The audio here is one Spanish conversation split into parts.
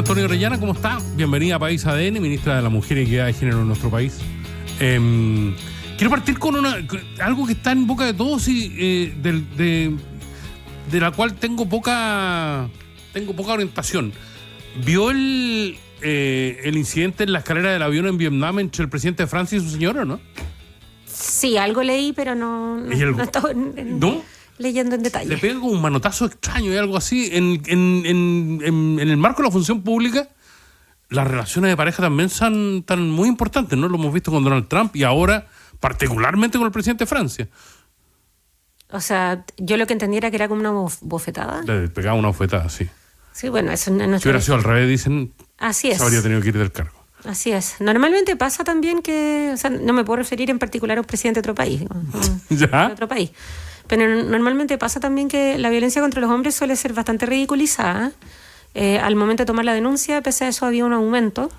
Antonio Orellana, ¿cómo está? Bienvenida a País ADN, ministra de la Mujer y Equidad de Género en nuestro país. Quiero partir con algo que está en boca de todos y de la cual tengo poca orientación. ¿Vio el incidente en la escalera del avión en Vietnam entre el presidente de Francia y su señora, no? Sí, algo leí, pero no estaba leyendo en detalle. Le pega como un manotazo extraño y algo así. En el marco de la función pública, las relaciones de pareja también son tan muy importantes, ¿no? Lo hemos visto con Donald Trump y ahora particularmente con el presidente de Francia. O sea, yo lo que entendía era que era como una bofetada. Le pegaba una bofetada, sí. Sí, bueno, eso no es... Si hubiera sido al revés, dicen, así es. Se habría tenido que ir del cargo. Así es. Normalmente pasa también que... O sea, no me puedo referir en particular a un presidente de otro país. ¿Ya? De otro país. Pero normalmente pasa también que la violencia contra los hombres suele ser bastante ridiculizada. Al momento de tomar la denuncia, pese a eso, había un aumento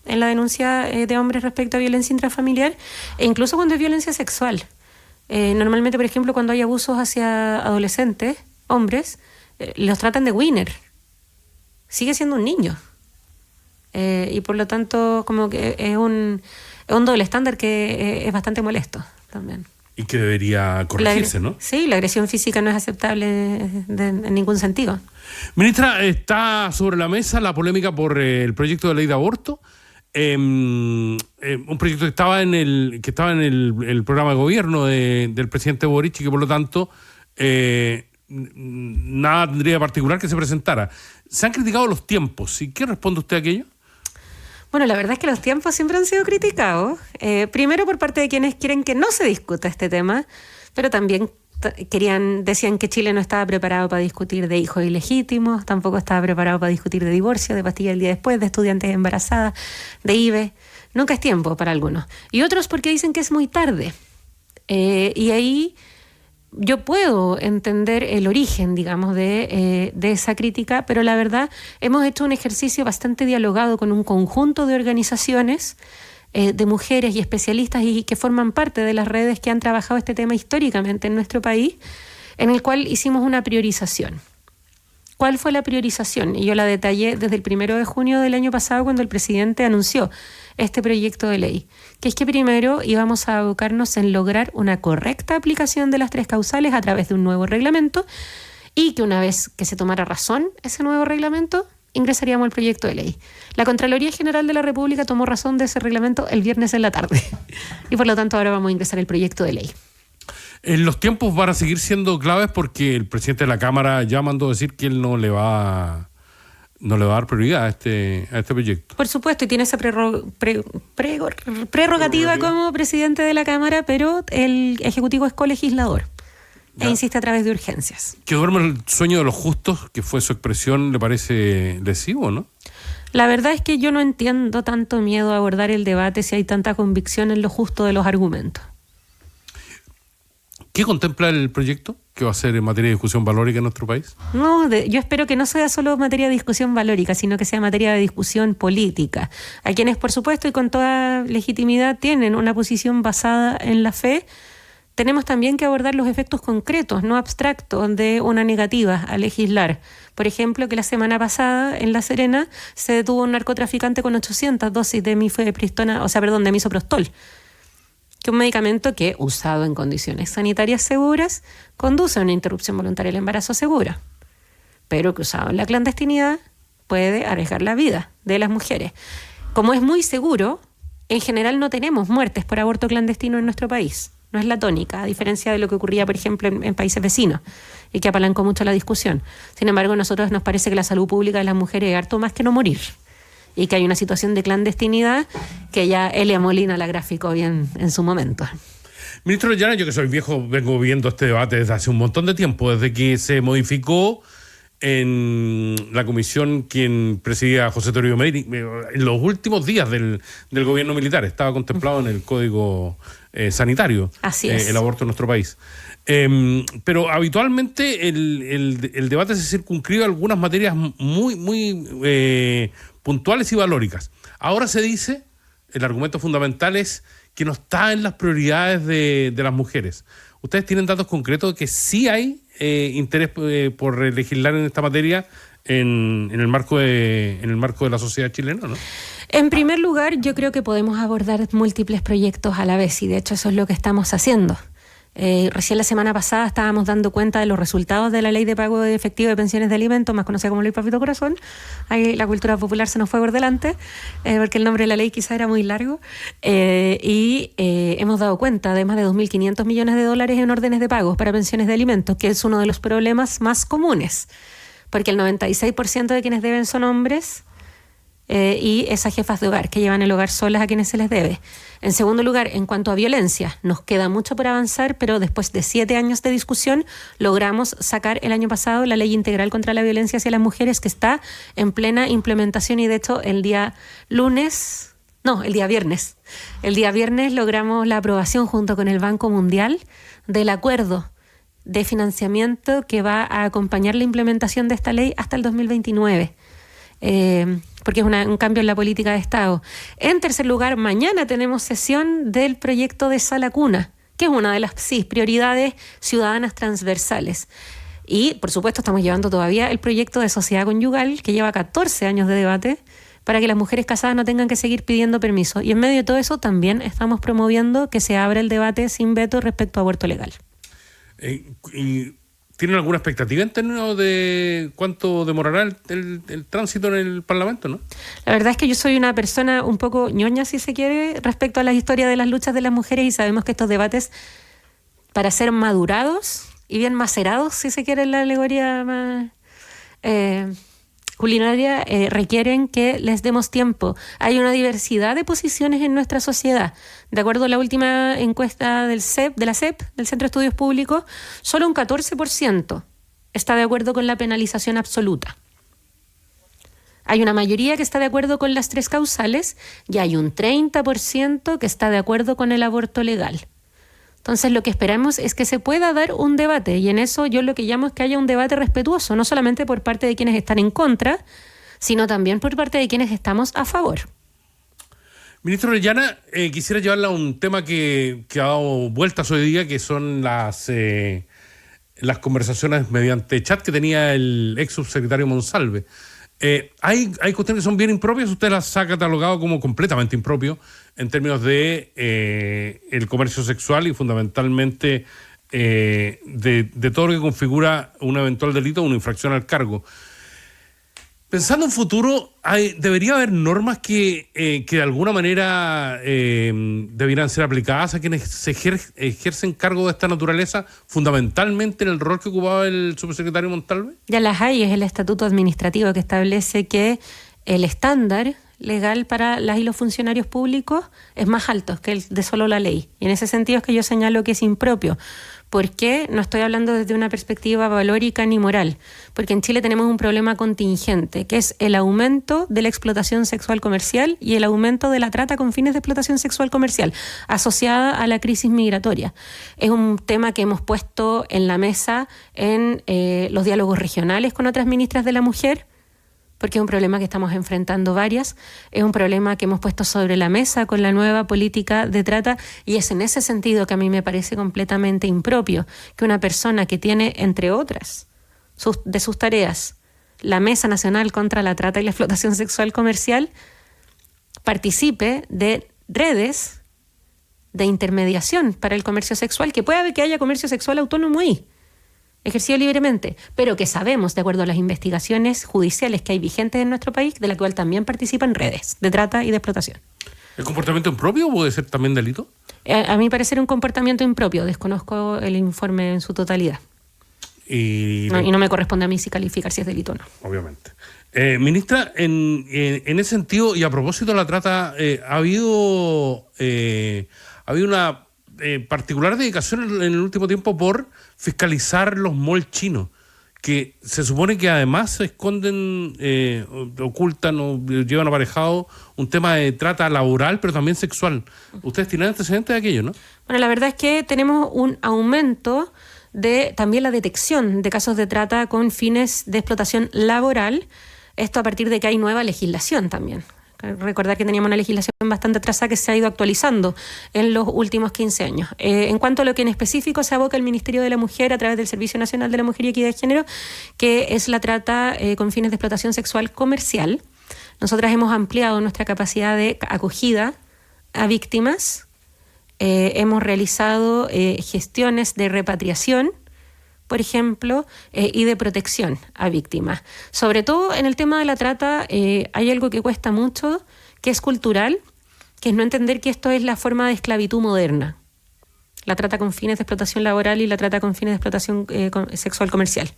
en la denuncia de hombres respecto a violencia intrafamiliar, e incluso cuando es violencia sexual. Normalmente, por ejemplo, cuando hay abusos hacia adolescentes, hombres, los tratan de winner. Sigue siendo un niño. Y por lo tanto, como que es un doble estándar que es bastante molesto también. Y que debería corregirse, ¿no? Sí, la agresión física no es aceptable en ningún sentido. Ministra, está sobre la mesa la polémica por el proyecto de ley de aborto. Un proyecto que estaba en el programa de gobierno del presidente Boric y que por lo tanto nada tendría de particular que se presentara. Se han criticado los tiempos. ¿Y qué responde usted a aquello? Bueno, la verdad es que los tiempos siempre han sido criticados. Primero por parte de quienes quieren que no se discuta este tema, pero también decían que Chile no estaba preparado para discutir de hijos ilegítimos, tampoco estaba preparado para discutir de divorcio, de pastillas el día después, de estudiantes embarazadas, de IVE. Nunca es tiempo para algunos. Y otros porque dicen que es muy tarde. Y ahí yo puedo entender el origen, digamos, de esa crítica, pero la verdad hemos hecho un ejercicio bastante dialogado con un conjunto de organizaciones de mujeres y especialistas y que forman parte de las redes que han trabajado este tema históricamente en nuestro país, en el cual hicimos una priorización. ¿Cuál fue la priorización? Y yo la detallé desde el 1 de junio del año pasado cuando el presidente anunció este proyecto de ley, que es que primero íbamos a abocarnos en lograr una correcta aplicación de las 3 causales a través de un nuevo reglamento y que una vez que se tomara razón ese nuevo reglamento, ingresaríamos al proyecto de ley. La Contraloría General de la República tomó razón de ese reglamento el viernes en la tarde y por lo tanto ahora vamos a ingresar el proyecto de ley. Los tiempos van a seguir siendo claves porque el presidente de la Cámara ya mandó decir que él no le va a dar prioridad a este proyecto. Por supuesto, y tiene esa prerrogativa como presidente de la Cámara, pero el Ejecutivo es colegislador e insiste a través de urgencias. Que duerme el sueño de los justos, que fue su expresión, ¿le parece lesivo, no? La verdad es que yo no entiendo tanto miedo a abordar el debate si hay tanta convicción en lo justo de los argumentos. ¿Qué contempla el proyecto que va a ser en materia de discusión valórica en nuestro país? No, yo espero que no sea solo materia de discusión valórica, sino que sea materia de discusión política. A quienes, por supuesto, y con toda legitimidad, tienen una posición basada en la fe, tenemos también que abordar los efectos concretos, no abstractos, de una negativa a legislar. Por ejemplo, que la semana pasada en La Serena se detuvo un narcotraficante con 800 dosis de misoprostol, que un medicamento que, usado en condiciones sanitarias seguras, conduce a una interrupción voluntaria del embarazo segura, pero que usado en la clandestinidad puede arriesgar la vida de las mujeres. Como es muy seguro, en general no tenemos muertes por aborto clandestino en nuestro país. No es la tónica, a diferencia de lo que ocurría, por ejemplo, en países vecinos y que apalancó mucho la discusión. Sin embargo, a nosotros nos parece que la salud pública de las mujeres es harto más que no morir, y que hay una situación de clandestinidad que ya Elia Molina la graficó bien en su momento. Ministro Orellana, yo que soy viejo, vengo viendo este debate desde hace un montón de tiempo, desde que se modificó en la comisión quien presidía José Toribio Meiri, en los últimos días del gobierno militar. Estaba contemplado en el Código Sanitario. Así es. El aborto en nuestro país. Pero habitualmente el debate se circunscribe a algunas materias muy puntuales y valóricas. Ahora se dice, el argumento fundamental es que no está en las prioridades de las mujeres. ¿Ustedes tienen datos concretos de que sí hay interés por legislar en esta materia en el marco de la sociedad chilena, ¿no? En primer lugar, yo creo que podemos abordar múltiples proyectos a la vez y de hecho eso es lo que estamos haciendo. Recién la semana pasada estábamos dando cuenta de los resultados de la Ley de Pago de Efectivo de Pensiones de Alimentos, más conocida como Ley Papito Corazón. Ahí la cultura popular se nos fue por delante, porque el nombre de la ley quizá era muy largo. Hemos dado cuenta de más de 2.500 millones de dólares en órdenes de pagos para pensiones de alimentos, que es uno de los problemas más comunes, porque el 96% de quienes deben son hombres. Y esas jefas de hogar que llevan el hogar solas a quienes se les debe. En segundo lugar, en cuanto a violencia, nos queda mucho por avanzar, pero después de 7 años de discusión logramos sacar el año pasado la Ley Integral contra la Violencia hacia las Mujeres, que está en plena implementación y de hecho el día viernes logramos la aprobación junto con el Banco Mundial del acuerdo de financiamiento que va a acompañar la implementación de esta ley hasta el 2029. Porque es un cambio en la política de Estado. En tercer lugar, mañana tenemos sesión del proyecto de Sala Cuna, que es una de las prioridades ciudadanas transversales. Y, por supuesto, estamos llevando todavía el proyecto de sociedad conyugal, que lleva 14 años de debate, para que las mujeres casadas no tengan que seguir pidiendo permiso. Y en medio de todo eso también estamos promoviendo que se abra el debate sin veto respecto a aborto legal. ¿Tienen alguna expectativa en términos de cuánto demorará el tránsito en el Parlamento, no? La verdad es que yo soy una persona un poco ñoña, si se quiere, respecto a la historia de las luchas de las mujeres y sabemos que estos debates, para ser madurados y bien macerados, si se quiere, en la alegoría más culinaria, requieren que les demos tiempo. Hay una diversidad de posiciones en nuestra sociedad. De acuerdo a la última encuesta del la CEP, del Centro de Estudios Públicos, solo un 14% está de acuerdo con la penalización absoluta. Hay una mayoría que está de acuerdo con las 3 causales y hay un 30% que está de acuerdo con el aborto legal. Entonces lo que esperamos es que se pueda dar un debate y en eso yo lo que llamo es que haya un debate respetuoso, no solamente por parte de quienes están en contra, sino también por parte de quienes estamos a favor. Ministro Orellana, quisiera llevarla a un tema que ha dado vueltas hoy día, que son las conversaciones mediante chat que tenía el ex subsecretario Monsalve. Hay cuestiones que son bien impropias, usted las ha catalogado como completamente impropios en términos de el comercio sexual y fundamentalmente de todo lo que configura un eventual delito o una infracción al cargo. Pensando en futuro, debería haber normas que de alguna manera debieran ser aplicadas a quienes se ejercen cargo de esta naturaleza, fundamentalmente en el rol que ocupaba el subsecretario Montalve. Ya las hay, es el estatuto administrativo que establece que el estándar legal para las y los funcionarios públicos es más alto que el de solo la ley. Y en ese sentido es que yo señalo que es impropio. ¿Por qué? No estoy hablando desde una perspectiva valórica ni moral, porque en Chile tenemos un problema contingente, que es el aumento de la explotación sexual comercial y el aumento de la trata con fines de explotación sexual comercial, asociada a la crisis migratoria. Es un tema que hemos puesto en la mesa en los diálogos regionales con otras ministras de la mujer, porque es un problema que estamos enfrentando varias, es un problema que hemos puesto sobre la mesa con la nueva política de trata y es en ese sentido que a mí me parece completamente impropio que una persona que tiene, entre otras, de sus tareas, la Mesa Nacional contra la Trata y la Explotación Sexual Comercial, participe de redes de intermediación para el comercio sexual, que puede haber que haya comercio sexual autónomo ahí, ejercido libremente, pero que sabemos, de acuerdo a las investigaciones judiciales que hay vigentes en nuestro país, de la cual también participan redes de trata y de explotación. ¿El comportamiento impropio puede ser también delito? A mí parece un comportamiento impropio, desconozco el informe en su totalidad. Y no me corresponde a mí si calificar si es delito o no. Obviamente. Ministra, en ese sentido, y a propósito de la trata, ha habido una particular dedicación en el último tiempo por fiscalizar los malls chinos, que se supone que además se esconden, ocultan o llevan aparejado un tema de trata laboral, pero también sexual. Ustedes tienen antecedentes de aquello, ¿no? Bueno, la verdad es que tenemos un aumento de también la detección de casos de trata con fines de explotación laboral, esto a partir de que hay nueva legislación también. Recordar que teníamos una legislación bastante atrasada que se ha ido actualizando en los últimos 15 años. En cuanto a lo que en específico se aboca el Ministerio de la Mujer a través del Servicio Nacional de la Mujer y Equidad de Género, que es la trata con fines de explotación sexual comercial, nosotras hemos ampliado nuestra capacidad de acogida a víctimas, hemos realizado gestiones de repatriación, por ejemplo, y de protección a víctimas. Sobre todo en el tema de la trata hay algo que cuesta mucho, que es cultural, que es no entender que esto es la forma de esclavitud moderna. La trata con fines de explotación laboral y la trata con fines de explotación sexual comercial.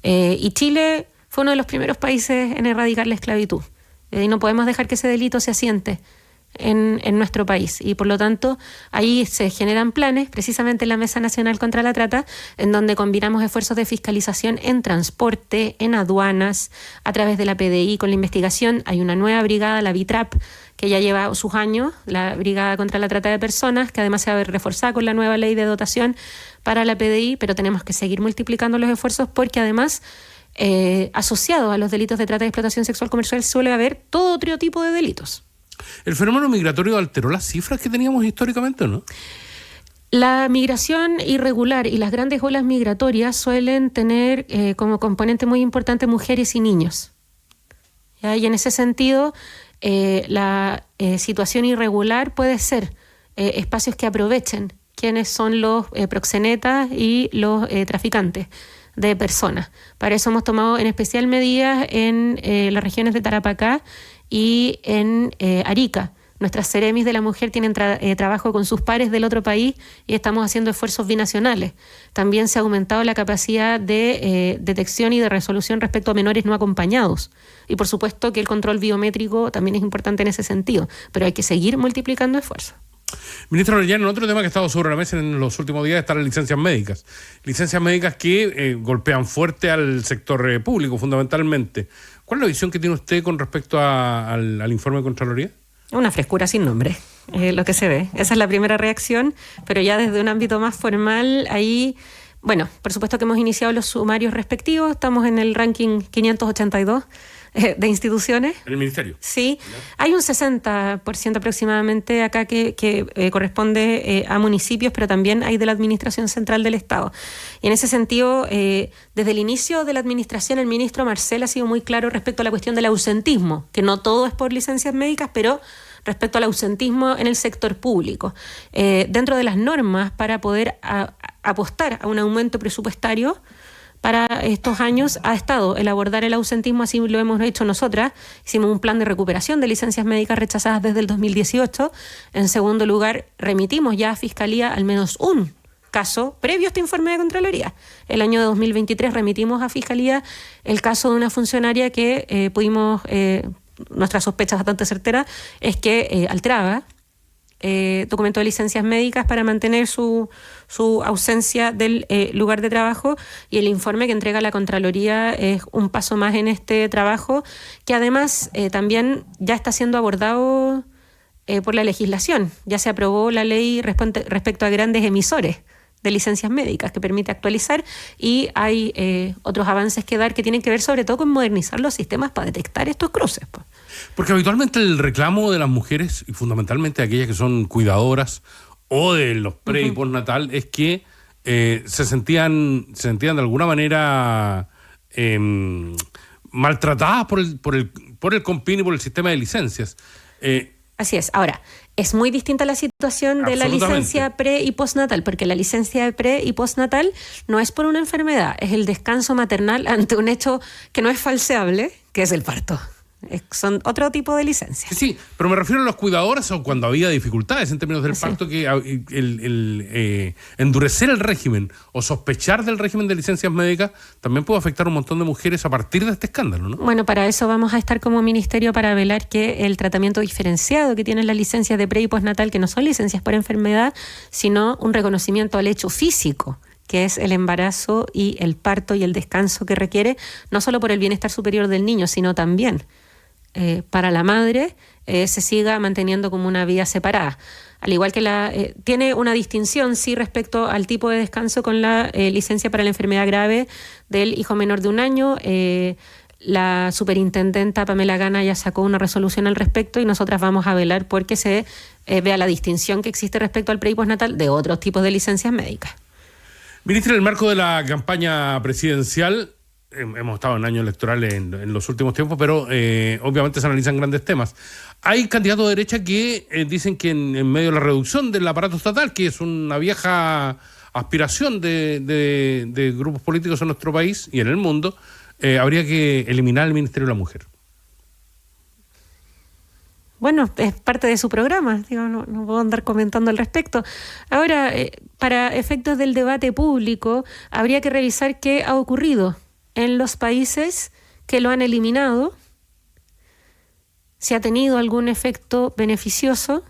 Y Chile fue uno de los primeros países en erradicar la esclavitud. Y no podemos dejar que ese delito se asiente en nuestro país, y por lo tanto ahí se generan planes, precisamente en la Mesa Nacional contra la Trata, en donde combinamos esfuerzos de fiscalización en transporte, en aduanas, a través de la PDI con la investigación. Hay una nueva brigada, la BITRAP, que ya lleva sus años, la Brigada contra la Trata de Personas, que además se va a ver reforzada con la nueva ley de dotación para la PDI, pero tenemos que seguir multiplicando los esfuerzos porque además asociado a los delitos de trata y explotación sexual comercial suele haber todo otro tipo de delitos. ¿El fenómeno migratorio alteró las cifras que teníamos históricamente o no? La migración irregular y las grandes olas migratorias suelen tener como componente muy importante mujeres y niños. ¿Ya? Y en ese sentido, la situación irregular puede ser espacios que aprovechen quienes son los proxenetas y los traficantes de personas. Para eso hemos tomado en especial medidas en las regiones de Tarapacá y en Arica. Nuestras Ceremis de la Mujer tienen trabajo con sus pares del otro país y estamos haciendo esfuerzos binacionales. También se ha aumentado la capacidad de detección y de resolución respecto a menores no acompañados. Y por supuesto que el control biométrico también es importante en ese sentido, pero hay que seguir multiplicando esfuerzos. Ministro Orellana, otro tema que ha estado sobre la mesa en los últimos días están las licencias médicas. Licencias médicas que golpean fuerte al sector público, fundamentalmente. ¿Cuál es la visión que tiene usted con respecto al informe de Contraloría? Una frescura sin nombre, lo que se ve. Esa es la primera reacción, pero ya desde un ámbito más formal, ahí, bueno, por supuesto que hemos iniciado los sumarios respectivos, estamos en el ranking 582 de instituciones. ¿En el ministerio? Sí, hay un 60% aproximadamente acá que corresponde a municipios, pero también hay de la Administración Central del Estado. Y en ese sentido, desde el inicio de la administración, el ministro Marcel ha sido muy claro respecto a la cuestión del ausentismo, que no todo es por licencias médicas, pero respecto al ausentismo en el sector público. Dentro de las normas para poder apostar a un aumento presupuestario para estos años ha estado el abordar el ausentismo, así lo hemos hecho nosotras. Hicimos un plan de recuperación de licencias médicas rechazadas desde el 2018. En segundo lugar, remitimos ya a Fiscalía al menos un caso previo a este informe de Contraloría. El año de 2023 remitimos a Fiscalía el caso de una funcionaria que pudimos, nuestra sospecha bastante certera, es que alteraba documento de licencias médicas para mantener su ausencia del lugar de trabajo, y el informe que entrega la Contraloría es un paso más en este trabajo, que además también ya está siendo abordado por la legislación. Ya se aprobó la ley respecto a grandes emisores de licencias médicas que permite actualizar, y hay otros avances que dar que tienen que ver sobre todo con modernizar los sistemas para detectar estos cruces. Porque habitualmente el reclamo de las mujeres, y fundamentalmente aquellas que son cuidadoras o de los pre- y postnatal, es que se sentían de alguna manera maltratadas por el COMPIN y por el sistema de licencias. Así es. Ahora, es muy distinta la situación de la licencia pre- y postnatal, porque la licencia de pre- y postnatal no es por una enfermedad, es el descanso maternal ante un hecho que no es falseable, que es el parto. Son otro tipo de licencias. Sí, pero me refiero a los cuidadores o cuando había dificultades en términos del parto, que endurecer el régimen o sospechar del régimen de licencias médicas también puede afectar a un montón de mujeres a partir de este escándalo, ¿no? Bueno, para eso vamos a estar como ministerio para velar que el tratamiento diferenciado que tienen las licencias de pre- y postnatal, que no son licencias por enfermedad, sino un reconocimiento al hecho físico, que es el embarazo y el parto y el descanso que requiere, no solo por el bienestar superior del niño, sino también para la madre, se siga manteniendo como una vida separada. Al igual que tiene una distinción, sí, respecto al tipo de descanso con la licencia para la enfermedad grave del hijo menor de 1 año. la superintendenta Pamela Gana ya sacó una resolución al respecto y nosotras vamos a velar porque se vea la distinción que existe respecto al pre- y postnatal de otros tipos de licencias médicas. Ministra, en el marco de la campaña presidencial, hemos estado en años electorales en los últimos tiempos, pero obviamente se analizan grandes temas. Hay candidatos de derecha que dicen que en medio de la reducción del aparato estatal, que es una vieja aspiración de grupos políticos en nuestro país y en el mundo, habría que eliminar el Ministerio de la Mujer. Bueno, es parte de su programa, digo, no puedo andar comentando al respecto. Ahora, para efectos del debate público, habría que revisar qué ha ocurrido en los países que lo han eliminado, si ha tenido algún efecto beneficioso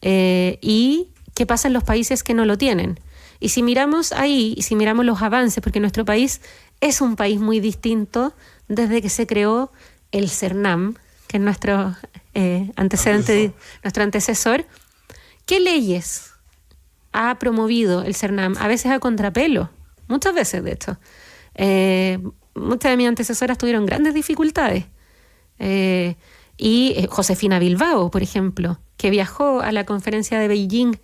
y qué pasa en los países que no lo tienen. Y si miramos ahí, y si miramos los avances, porque nuestro país es un país muy distinto desde que se creó el CERNAM, que es nuestro nuestro antecesor. ¿Qué leyes ha promovido el CERNAM? A veces a contrapelo, muchas veces de hecho. Muchas de mis antecesoras tuvieron grandes dificultades. Y Josefina Bilbao, por ejemplo, que viajó a la conferencia de Beijing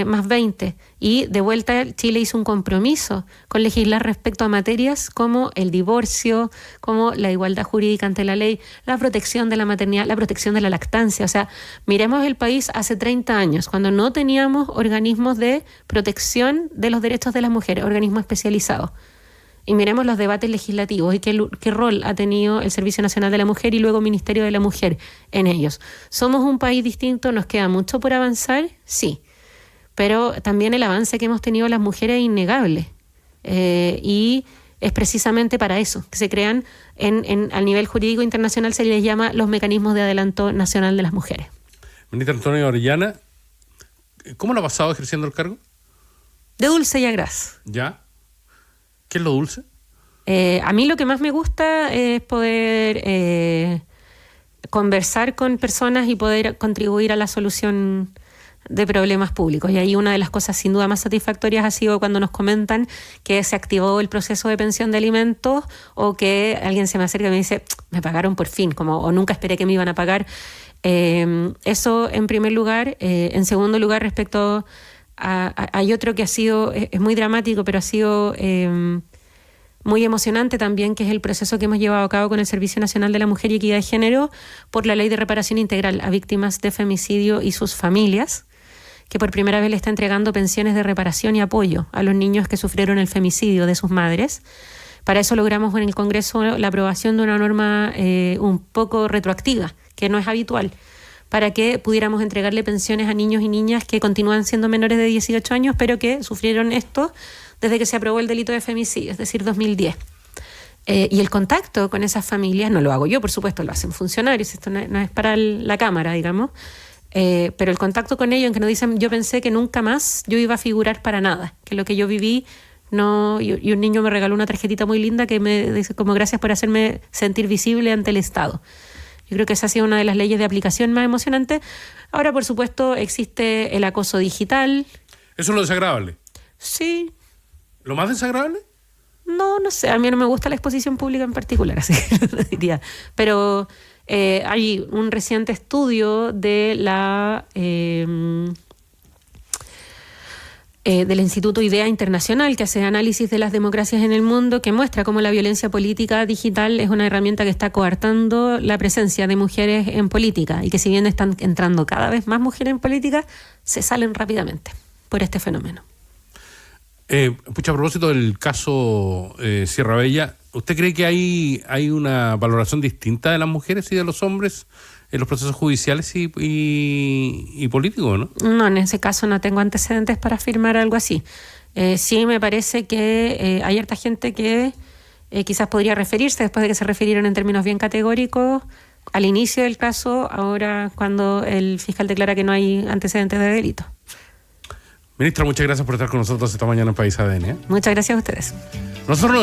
más 20 y de vuelta Chile hizo un compromiso con legislar respecto a materias como el divorcio, como la igualdad jurídica ante la ley, la protección de la maternidad, la protección de la lactancia. O sea, miremos el país hace 30 años, cuando no teníamos organismos de protección de los derechos de las mujeres, organismos especializados. Y miremos los debates legislativos y qué rol ha tenido el Servicio Nacional de la Mujer y luego Ministerio de la Mujer en ellos. ¿Somos un país distinto? ¿Nos queda mucho por avanzar? Sí. Pero también el avance que hemos tenido las mujeres es innegable. Y es precisamente para eso, que se crean al nivel jurídico internacional, se les llama los mecanismos de adelanto nacional de las mujeres. Ministra Antonio Orellana, ¿cómo lo ha pasado ejerciendo el cargo? De dulce y a gras. ¿Ya? ¿Qué es lo dulce? A mí lo que más me gusta es poder conversar con personas y poder contribuir a la solución de problemas públicos. Y ahí una de las cosas sin duda más satisfactorias ha sido cuando nos comentan que se activó el proceso de pensión de alimentos o que alguien se me acerca y me dice, me pagaron por fin, o nunca esperé que me iban a pagar. Eso en primer lugar. En segundo lugar, respecto hay otro que ha sido, es muy dramático, pero ha sido muy emocionante también, que es el proceso que hemos llevado a cabo con el Servicio Nacional de la Mujer y Equidad de Género por la Ley de Reparación Integral a víctimas de femicidio y sus familias, que por primera vez le está entregando pensiones de reparación y apoyo a los niños que sufrieron el femicidio de sus madres. Para eso logramos en el Congreso la aprobación de una norma un poco retroactiva, que no es habitual, para que pudiéramos entregarle pensiones a niños y niñas que continúan siendo menores de 18 años, pero que sufrieron esto desde que se aprobó el delito de femicidio, es decir, 2010. Y el contacto con esas familias, no lo hago yo, por supuesto, lo hacen funcionarios, esto no es para la Cámara, digamos, pero el contacto con ellos, en que nos dicen, yo pensé que nunca más yo iba a figurar para nada, que lo que yo viví, no, y un niño me regaló una tarjetita muy linda que me dice como gracias por hacerme sentir visible ante el Estado. Yo creo que esa ha sido una de las leyes de aplicación más emocionantes. Ahora, por supuesto, existe el acoso digital. ¿Eso es lo desagradable? Sí. ¿Lo más desagradable? No sé, a mí no me gusta la exposición pública en particular, así que no diría. Pero hay un reciente estudio de del Instituto IDEA Internacional, que hace análisis de las democracias en el mundo, que muestra cómo la violencia política digital es una herramienta que está coartando la presencia de mujeres en política, y que si bien están entrando cada vez más mujeres en política, se salen rápidamente por este fenómeno. A propósito del caso Sierra Bella, ¿usted cree que hay una valoración distinta de las mujeres y de los hombres en los procesos judiciales y políticos, no? No, en ese caso no tengo antecedentes para afirmar algo así. Sí me parece que hay harta gente que quizás podría referirse, después de que se refirieron en términos bien categóricos al inicio del caso, ahora cuando el fiscal declara que no hay antecedentes de delito. Ministra, muchas gracias por estar con nosotros esta mañana en País ADN. Muchas gracias a ustedes. Nosotros